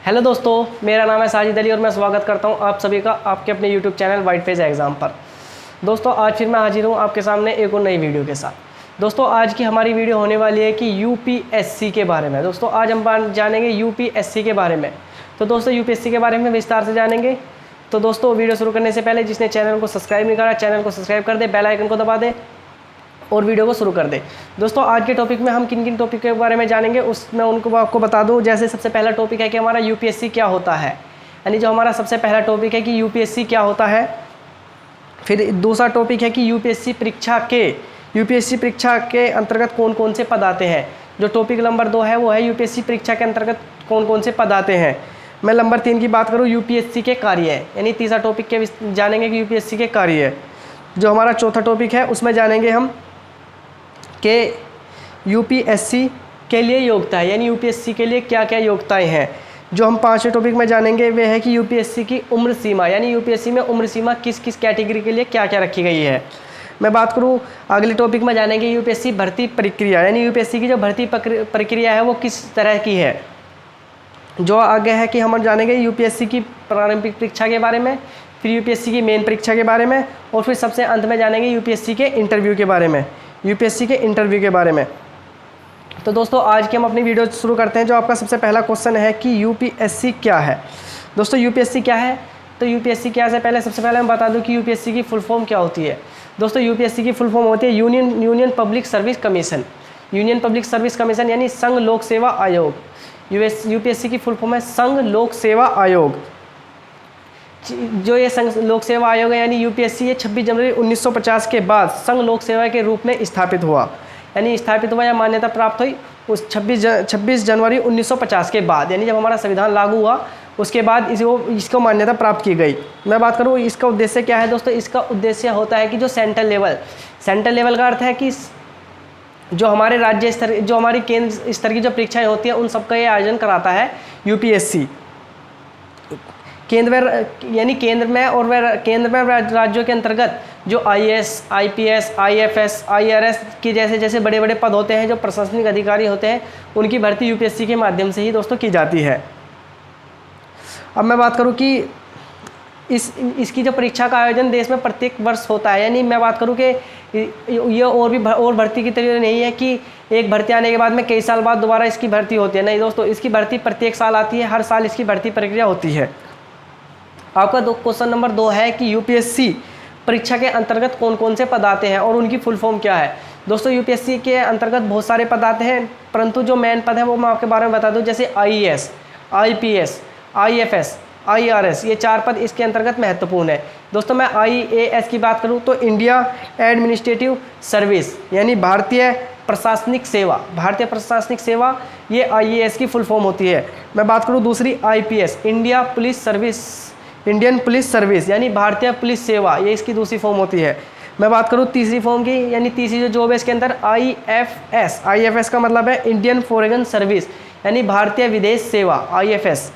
Hello दोस्तों, मेरा नाम है साजिद अली और मैं स्वागत करता हूं आप सभी का आपके अपने YouTube channel white page exam पर। दोस्तों, आज फिर मैं हाजिर हूं आपके सामने एक और नई वीडियो के साथ। दोस्तों, आज की हमारी वीडियो होने वाली है कि यूपीएससी के बारे में। दोस्तों, आज हम जानेंगे यूपीएससी के बारे में। तो दोस्तों, यूपीएससी के बारे में विस्तार से जानेंगे। तो दोस्तों, वीडियो शुरू करने से पहले जिसने चैनल को सब्सक्राइब नहीं करा, चैनल को सब्सक्राइब कर दे, बेल आइकन को दबा दे और वीडियो को शुरू कर दे। दोस्तों, आज के टॉपिक में हम किन किन टॉपिक के बारे में जानेंगे उसमें उनको आपको बता दूं। जैसे सबसे पहला टॉपिक है कि हमारा यूपीएससी क्या होता है, यानी जो हमारा सबसे पहला टॉपिक है कि यूपीएससी क्या होता है। फिर दूसरा टॉपिक है कि यूपीएससी परीक्षा के अंतर्गत कौन कौन से पद आते हैं। जो टॉपिक नंबर 2 है वो है यूपीएससी परीक्षा के अंतर्गत कौन कौन से पद आते हैं। मैं नंबर 3 की बात करूँ, यूपीएससी के कार्य है, यानी तीसरा टॉपिक के जानेंगे कि यूपीएससी के कार्य है। जो हमारा चौथा टॉपिक है उसमें जानेंगे हम कि यूपीएससी के लिए योग्यता है, यानी यूपीएससी के लिए क्या क्या योग्यताएं हैं। जो हम पांचवें टॉपिक में जानेंगे वे है कि यूपीएससी की उम्र सीमा, यानी यूपीएससी में उम्र सीमा किस किस कैटेगरी के लिए क्या क्या रखी गई है। मैं बात करूं, अगले टॉपिक में जानेंगे यूपीएससी भर्ती प्रक्रिया, यानी यूपीएससी की जो भर्ती प्रक्रिया है वो किस तरह की है। जो आगे है कि हम जानेंगे यूपीएससी की प्रारंभिक परीक्षा के बारे में, फिर यूपीएससी की मेन परीक्षा के बारे में, और फिर सबसे अंत में जानेंगे यूपीएससी के इंटरव्यू के बारे में, तो दोस्तों, आज की हम अपनी वीडियो शुरू करते हैं। जो आपका सबसे पहला क्वेश्चन है कि यूपीएससी क्या है। दोस्तों, यूपीएससी क्या है, तो यूपीएससी क्या से पहले सबसे पहले मैं बता दूं कि यूपीएससी की फुल फॉर्म क्या होती है। दोस्तों, यूपीएससी की फुल फॉर्म होती है union public service commission. Union public service commission यानी संघ लोक सेवा आयोग। यूपीएससी की फुल फॉर्म है संघ लोक सेवा आयोग। जो ये संघ लोक सेवा आयोग है, यानी यूपीएससी ये 26 जनवरी 1950 के बाद संघ लोक सेवा के रूप में स्थापित हुआ, यानी स्थापित हुआ या मान्यता प्राप्त हुई उस 26 जनवरी 1950 के बाद, यानी जब हमारा संविधान लागू हुआ उसके बाद इसको मान्यता प्राप्त की गई। मैं बात करूँ इसका उद्देश्य क्या है। दोस्तों, इसका उद्देश्य होता है कि जो सेंट्रल लेवल का अर्थ है कि जो हमारे राज्य स्तर, जो हमारी केंद्र स्तर की जो परीक्षाएं होती हैं उन सबका ये आयोजन कराता है यूपीएससी। केंद्र में राज्यों के अंतर्गत जो आईएएस, आईपीएस, आईएफएस, आईआरएस की जैसे बड़े बड़े पद होते हैं, जो प्रशासनिक अधिकारी होते हैं, उनकी भर्ती यूपीएससी के माध्यम से ही दोस्तों की जाती है। अब मैं बात करूं कि इसकी जो परीक्षा का आयोजन देश में प्रत्येक वर्ष होता है, यानी मैं बात करूं कि ये और भर्ती की तरह नहीं है कि एक भर्ती आने के बाद में कई साल बाद दोबारा इसकी भर्ती होती है। नहीं दोस्तों, इसकी भर्ती प्रत्येक साल आती है, हर साल इसकी भर्ती प्रक्रिया होती है। आपका क्वेश्चन नंबर 2 है कि यूपीएससी परीक्षा के अंतर्गत कौन कौन से पद आते हैं और उनकी फुल फॉर्म क्या है। दोस्तों, यूपीएससी के अंतर्गत बहुत सारे पद आते हैं, परंतु जो मेन पद है वो मैं आपके बारे में बता दूं। जैसे आईएएस, आईपीएस, आईएफएस, आईआरएस, ये 4 पद इसके अंतर्गत महत्वपूर्ण है। दोस्तों, मैं आईएएस की बात करूं तो इंडिया एडमिनिस्ट्रेटिव सर्विस, यानी भारतीय प्रशासनिक सेवा, ये आईएएस की फुल फॉर्म होती है। मैं बात करूं दूसरी आईपीएस, इंडियन पुलिस सर्विस, यानी भारतीय पुलिस सेवा, ये इसकी दूसरी फॉर्म होती है। मैं बात करूं तीसरी फॉर्म की, यानी तीसरी जो जॉब है इसके अंदर आईएफएस का मतलब है इंडियन फॉरेन सर्विस, यानी भारतीय विदेश सेवा, आईएफएस।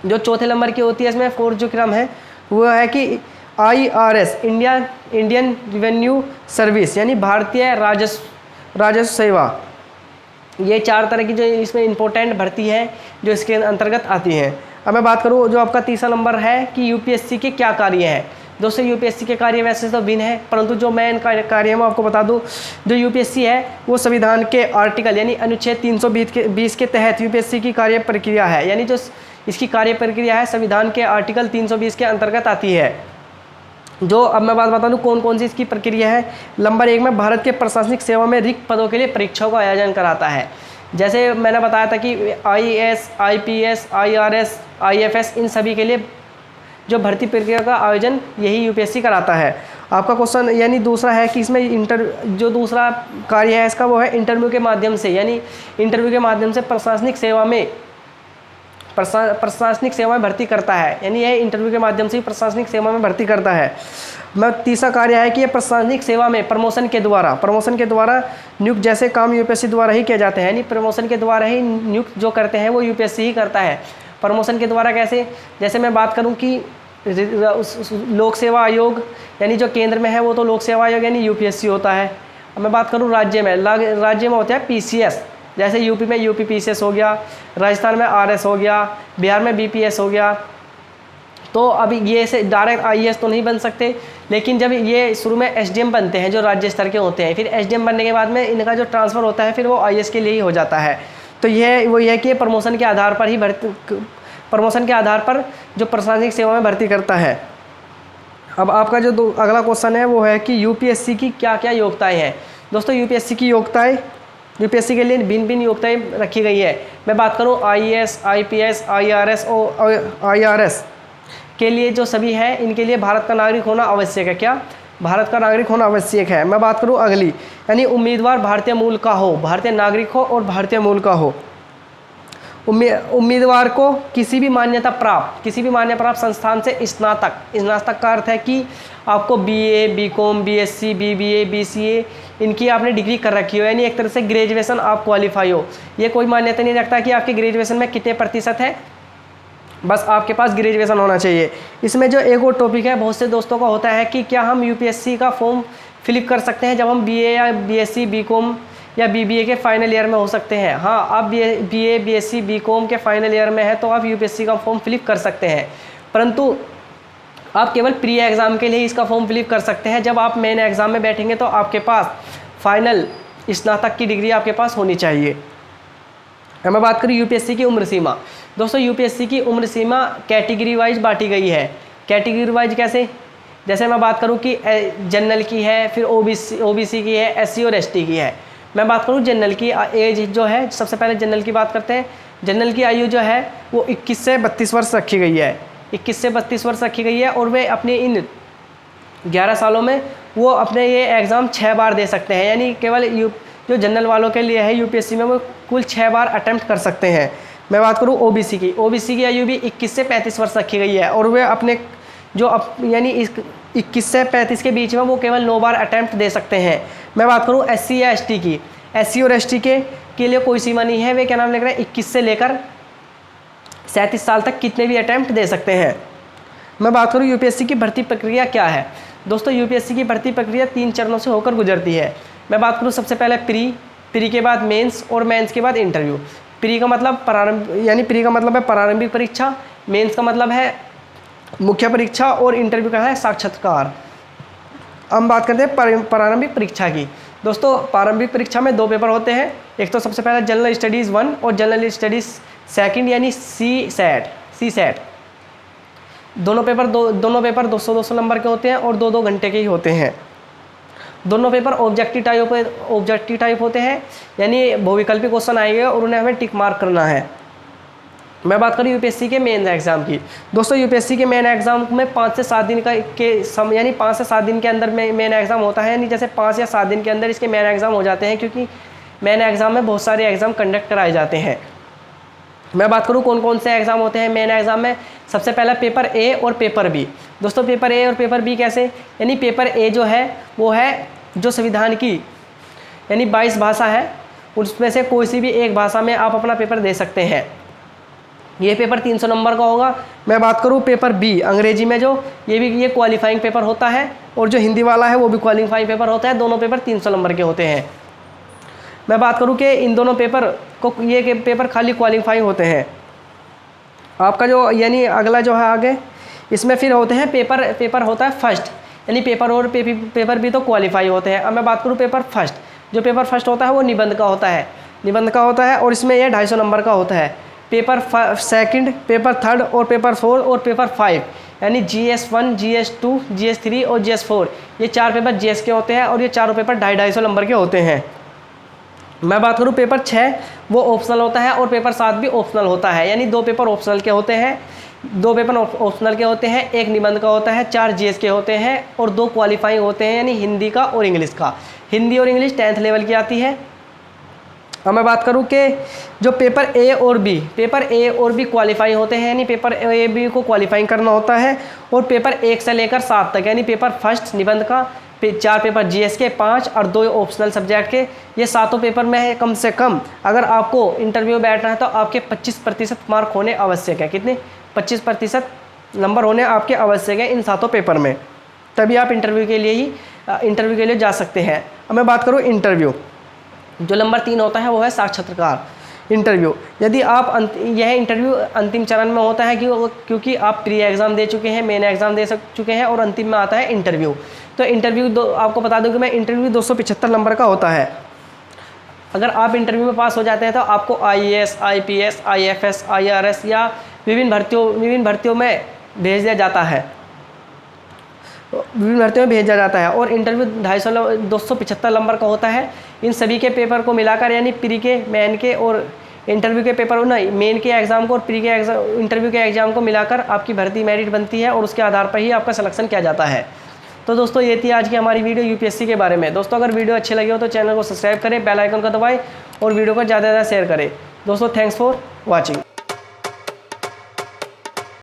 जो चौथे नंबर की होती है इसमें फोर्थ जो क्रम है वो है कि आईआरएस, इंडियन रेवेन्यू सर्विस, यानी भारतीय राजस्व सेवा। ये 4 तरह की जो इसमें इंपॉर्टेंट भर्ती है जो इसके अंतर्गत आती हैं। अब मैं बात करूँ जो आपका तीसरा नंबर है कि यूपीएससी के क्या कार्य हैं। दोस्तों, यूपीएससी के कार्य वैसे तो भिन्न है, परंतु जो मेन कार्य है मैं आपको बता दूं। जो यूपीएससी है वो संविधान के आर्टिकल यानी अनुच्छेद 320 के तहत यूपीएससी की कार्य प्रक्रिया है, यानी जो इसकी कार्य प्रक्रिया है संविधान के आर्टिकल 320 के अंतर्गत आती है। जो अब मैं बात बता दूं कौन कौन सी इसकी प्रक्रिया है। नंबर 1 में भारत के प्रशासनिक सेवा में रिक्त पदों के लिए परीक्षाओं का आयोजन कराता है। जैसे मैंने बताया था कि आईएएस, आईपीएस, आईआरएस, आईएफएस, इन सभी के लिए जो भर्ती प्रक्रिया का आयोजन यही यूपीएससी कराता है। आपका क्वेश्चन यानी दूसरा है कि इसमें जो दूसरा कार्य है इसका वो है इंटरव्यू के माध्यम से, यानी इंटरव्यू के माध्यम से प्रशासनिक सेवा में भर्ती करता है, यानी यह इंटरव्यू के माध्यम से प्रशासनिक सेवा में भर्ती करता है। मैं तीसरा कार्य है कि ये प्रशासनिक सेवा में प्रमोशन के द्वारा नियुक्त जैसे काम यूपीएससी द्वारा ही किए जाते हैं, यानी प्रमोशन के द्वारा ही नियुक्त जो करते हैं वो यूपीएससी ही करता है। प्रमोशन के द्वारा कैसे, जैसे मैं बात करूं कि लोक सेवा आयोग, यानी जो केंद्र में है वो तो लोक सेवा आयोग यानी यूपीएससी होता है। अब मैं बात करूं राज्य में होता है पीसीएस, जैसे यूपी में यूपी पीसीएस हो गया, राजस्थान में आरएस हो गया, बिहार में बीपीएस हो गया। तो अभी ये से डायरेक्ट आईएएस तो नहीं बन सकते, लेकिन जब ये शुरू में एसडीएम बनते हैं जो राज्य स्तर के होते हैं, फिर एसडीएम बनने के बाद में इनका जो ट्रांसफ़र होता है फिर वो आईएएस के लिए ही हो जाता है। तो ये कि प्रमोशन के आधार पर ही प्रमोशन के आधार पर जो प्रशासनिक सेवा में भर्ती करता है। अब आपका जो अगला क्वेश्चन है वो है कि यूपीएससी की क्या क्या योग्यताएँ हैं। दोस्तों यूपीएससी की योग्यताएँ, यूपीएससी के लिए भिन्न भिन्न योग्यताएँ रखी गई है। मैं बात करूँ आईएएस, आईपीएस, आईआरएस और आईआरएस के लिए जो सभी है, इनके लिए भारत का नागरिक होना आवश्यक है। क्या? भारत का नागरिक होना आवश्यक है। मैं बात करूं अगली, यानी उम्मीदवार भारतीय मूल का हो, भारतीय नागरिक हो और भारतीय मूल का हो। उम्मीदवार को किसी भी मान्यता प्राप्त संस्थान से स्नातक का अर्थ है कि आपको BA, BCom, BSc, BBA, BCA इनकी आपने डिग्री कर रखी हो, यानी एक तरह से ग्रेजुएशन आप क्वालिफाई हो। ये कोई मान्यता नहीं रखता कि आपके ग्रेजुएशन में कितने प्रतिशत है, बस आपके पास ग्रेजुएशन होना चाहिए। इसमें जो एक और टॉपिक है बहुत से दोस्तों का होता है कि क्या हम यूपीएससी का फॉर्म फिलिप कर सकते हैं जब हम बीए या बीएससी, बीकॉम या बीबीए के फाइनल ईयर में हो सकते हैं। हाँ, आप बीए, बीएससी, बीकॉम के फाइनल ईयर में है तो आप यूपीएससी का फॉर्म फिलिप कर सकते हैं, परंतु आप केवल प्री एग्ज़ाम के लिए इसका फॉर्म फिलिप कर सकते हैं। जब आप मेन एग्ज़ाम में बैठेंगे तो आपके पास फाइनल स्नातक की डिग्री आपके पास होनी चाहिए। अब मैं बात करूँ यूपीएससी की उम्र सीमा। दोस्तों यूपीएससी की उम्र सीमा कैटेगरी वाइज बांटी गई है। कैटेगरी वाइज कैसे? जैसे मैं बात करूँ कि जनरल की है, फिर ओबीसी की है, एससी और एसटी की है। मैं बात करूँ जनरल की एज जो है, सबसे पहले जनरल की बात करते हैं। जनरल की आयु जो है वो 21 से 32 वर्ष रखी गई है। 21 से 32 वर्ष रखी गई है और वे अपने इन 11 सालों में वो अपने ये एग्ज़ाम 6 बार दे सकते हैं। यानी केवल जो जनरल वालों के लिए है यूपीएससी में वो कुल 6 बार अटैम्प्ट कर सकते हैं। मैं बात करूँ ओबीसी की आयु भी 21 से 35 वर्ष रखी गई है और वे अपने यानी इस 21 से 35 के बीच में वो केवल 9 बार अटैम्प्ट दे सकते हैं। मैं बात करूँ एससी या एसटी की, एससी और एसटी के लिए कोई सीमा नहीं है। वे क्या नाम लिख रहे हैं, 21 से लेकर 37 साल तक कितने भी अटैम्प्ट दे सकते हैं। मैं बात करूँ यूपीएससी की भर्ती प्रक्रिया क्या है। दोस्तों यूपीएससी की भर्ती प्रक्रिया 3 चरणों से होकर गुजरती है। मैं बात करूँ सबसे पहले प्री के बाद मेंस और मेंस के बाद इंटरव्यू। प्री का मतलब प्री का मतलब है प्रारंभिक परीक्षा, मेंस का मतलब है मुख्य परीक्षा और इंटरव्यू का है साक्षात्कार। हम बात करते हैं प्रारंभिक परीक्षा की। दोस्तों प्रारंभिक परीक्षा में 2 पेपर होते हैं। एक तो सबसे पहले जनरल स्टडीज़ 1 और जनरल स्टडीज़ 2 यानी सी सेट। दोनों पेपर 200 नंबर के होते हैं और 2-2 घंटे के ही होते हैं। दोनों पेपर ऑब्जेक्टिव टाइप होते हैं, यानी बहुविकल्पी क्वेश्चन आएंगे और उन्हें हमें टिक मार्क करना है। मैं बात करूँ यूपीएससी के मेन एग्ज़ाम की। दोस्तों यूपीएससी के मेन एग्ज़ाम में 5 से 7 दिन यानी 5 से 7 दिन के अंदर मेन एग्ज़ाम होता है। यानी जैसे 5 या 7 दिन के अंदर इसके मेन एग्ज़ाम हो जाते हैं, क्योंकि मेन एग्ज़ाम में बहुत सारे एग्ज़ाम कंडक्ट कराए जाते हैं। मैं बात करूँ कौन कौन से एग्ज़ाम होते हैं मेन एग्ज़ाम में। सबसे पहला पेपर ए और पेपर बी। दोस्तों पेपर ए और पेपर बी कैसे, यानी पेपर ए जो है वो है जो संविधान की यानी 22 भाषा है, उसमें से कोई सी भी एक भाषा में आप अपना पेपर दे सकते हैं। ये पेपर 300 नंबर का होगा। मैं बात करूँ पेपर बी अंग्रेजी में, जो ये क्वालिफाइंग पेपर होता है, और जो हिंदी वाला है वो भी क्वालिफाइंग पेपर होता है। दोनों पेपर 300 नंबर के होते हैं। मैं बात करूँ कि इन दोनों पेपर को ये पेपर खाली क्वालिफाइंग होते हैं। आपका जो यानी अगला जो है आगे, इसमें फिर होते हैं पेपर होता है फर्स्ट, यानी पेपर भी तो क्वालिफाई होते हैं। अब मैं बात करूँ पेपर फर्स्ट, जो पेपर फर्स्ट होता है वो निबंध का होता है और इसमें यह 250 नंबर का होता है। पेपर सेकंड, पेपर थर्ड और पेपर 4 और पेपर 5 यानी GS1, GS2, GS3 और GS4 ये 4 पेपर GS के होते हैं और ये चारों पेपर 250 ऑप्शनल नंबर के होते हैं। मैं बात करूँ पेपर 6 वो ऑप्शनल होता है और पेपर 7 भी ऑप्शनल होता है, यानी 2 पेपर ऑप्शनल के होते हैं। 2 पेपर ऑप्शनल के होते हैं, 1 निबंध का होता है, 4 GS के होते हैं और 2 क्वालिफाइंग होते हैं, यानी हिंदी का और इंग्लिश का। हिंदी और इंग्लिश 10th लेवल की आती है। अब मैं बात करूँ कि जो पेपर ए और बी क्वालिफाई होते हैं, यानी पेपर ए बी को क्वालिफाइंग करना होता है, और पेपर 1 से लेकर 7 तक यानी पेपर फर्स्ट निबंध का, 4 पेपर GS के, 5 और 2 ऑप्शनल सब्जेक्ट के, ये 7 पेपर में है। कम से कम अगर आपको इंटरव्यू में बैठना है तो आपके 25% मार्क होने आवश्यक है। कितने? 25% नंबर होने आपके आवश्यक है इन 7 पेपर में, तभी आप इंटरव्यू के लिए जा सकते हैं। अब मैं बात करूँ जो नंबर 3 होता है वो है साक्षात्कार इंटरव्यू। यदि आप यह इंटरव्यू अंतिम चरण में होता है क्योंकि आप प्री एग्ज़ाम दे चुके हैं, मेन एग्ज़ाम दे चुके हैं और अंतिम में आता है इंटरव्यू। तो इंटरव्यू आपको बता दूं कि मैं इंटरव्यू 275 नंबर का होता है। अगर आप इंटरव्यू में पास हो जाते हैं तो आपको IAS, IPS, IFS, IRS या विभिन्न भर्तियों में भेज दिया जाता है, और इंटरव्यू 275 नंबर का होता है। इन सभी के पेपर को मिलाकर यानी प्री के, मेन के और इंटरव्यू के पेपर नहीं, मेन के एग्ज़ाम को और प्री के एग्ज़ाम, इंटरव्यू के एग्ज़ाम को मिलाकर आपकी भर्ती मेरिट बनती है और उसके आधार पर ही आपका सिलेक्शन किया जाता है। तो दोस्तों ये थी आज की हमारी वीडियो UPSC के बारे में। दोस्तों अगर वीडियो अच्छी लगी हो तो चैनल को सब्सक्राइब करें, बेल आइकन को दबाएं और वीडियो को ज़्यादा से ज़्यादा शेयर करें। दोस्तों थैंक्स फॉर वॉचिंग।